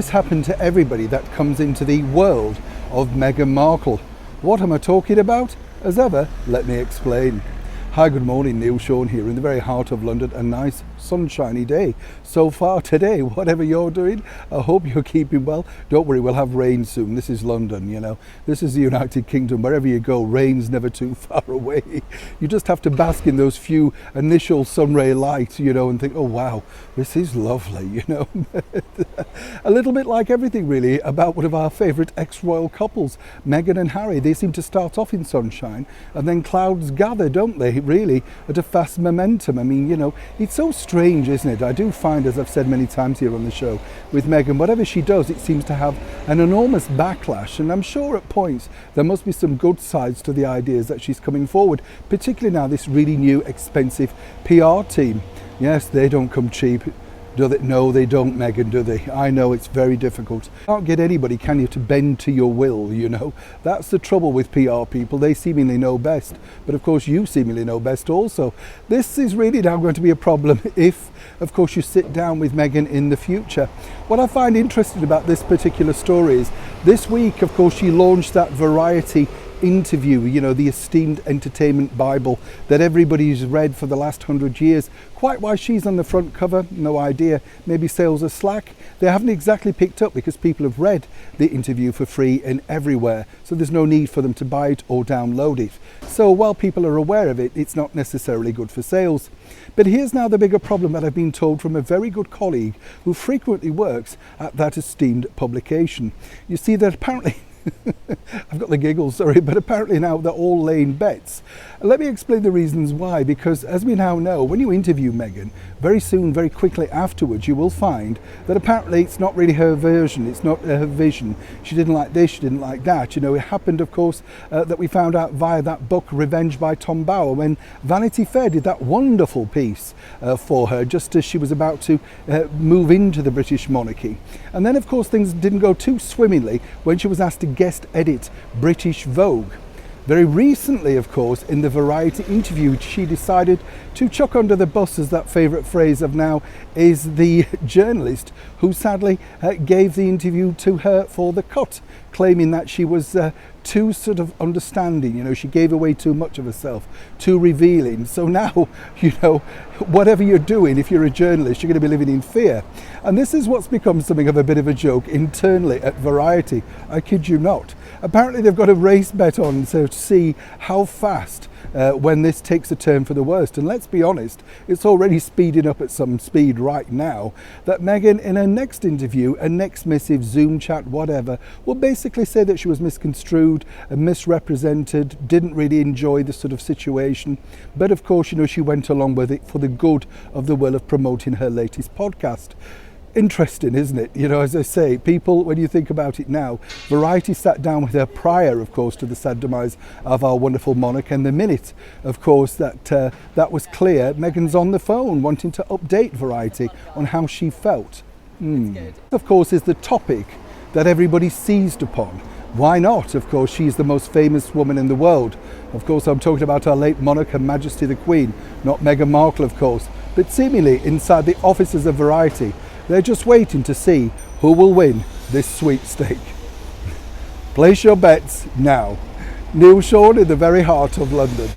this happen to everybody that comes into the world of Meghan Markle. What am I talking about? As ever, let me explain. Hi, good morning, Neil Sean here in the very heart of London. A nice sunshiny day so far today. Whatever you're doing, I hope you're keeping well. Don't worry, we'll have rain soon. This is London, you know. This is the United Kingdom. Wherever you go, rain's never too far away. You just have to bask in those few initial sunray lights, you know, and think, oh wow, this is lovely, you know. A little bit like everything really about one of our favourite ex-royal couples, Meghan and Harry. They seem to start off in sunshine and then clouds gather, don't they? Really at a fast momentum. I mean, you know, it's so strange, isn't it? I do find, as I've said many times here on the show, with Meghan, whatever she does, it seems to have an enormous backlash, and I'm sure at points there must be some good sides to the ideas that she's coming forward, particularly now this really new expensive PR team. Yes, they don't come cheap. Do they? No, they don't, Meghan, do they? I know it's very difficult. You can't get anybody, can you, to bend to your will, you know? That's the trouble with PR people. They seemingly know best. But of course, you seemingly know best also. This is really now going to be a problem if, of course, you sit down with Meghan in the future. What I find interesting about this particular story is this week, of course, she launched that Variety interview, you know, the esteemed entertainment Bible that everybody's read for the last 100 years. Quite why she's on the front cover, no idea. Maybe sales are slack. They haven't exactly picked up because people have read the interview for free and everywhere, so there's no need for them to buy it or download it. So while people are aware of it, it's not necessarily good for sales. But here's now the bigger problem that I've been told from a very good colleague who frequently works at that esteemed publication. You see that apparently I've got the giggles, sorry, but apparently now they're all laying bets. Let me explain the reasons why, because as we now know, when you interview Meghan, very soon, very quickly afterwards, you will find that apparently it's not really her version, it's not her vision. She didn't like this, she didn't like that. You know, it happened, of course, that we found out via that book, Revenge by Tom Bower, when Vanity Fair did that wonderful piece for her, just as she was about to move into the British monarchy. And then, of course, things didn't go too swimmingly when she was asked to guest edit British Vogue. Very recently, of course, in the Variety interview, she decided to chuck under the bus, as that favourite phrase of now is, the journalist who sadly gave the interview to her for the cut, claiming that she was too sort of understanding, you know, she gave away too much of herself, too revealing. So now, you know, whatever you're doing, if you're a journalist, you're going to be living in fear. And this is what's become something of a bit of a joke internally at Variety. I kid you not. Apparently they've got a race bet on to see how fast when this takes a turn for the worst. And let's be honest, it's already speeding up at some speed right now, that Meghan in her next interview, a next missive, Zoom chat, whatever, will basically say that she was misconstrued and misrepresented, didn't really enjoy the sort of situation. But of course, you know, she went along with it for the good of the will of promoting her latest podcast. Interesting, isn't it? You know, as I say, people, when you think about it now, Variety sat down with her prior, of course, to the sad demise of our wonderful monarch, and the minute, of course, that that was clear, Meghan's on the phone wanting to update Variety on how she felt. Of course, is the topic that everybody seized upon. Why not? Of course, she's the most famous woman in the world. Of course, I'm talking about our late monarch, Her Majesty the Queen, not Meghan Markle, of course. But seemingly, inside the offices of Variety, they're just waiting to see who will win this sweepstake. Place your bets now. Neil Sean in the very heart of London.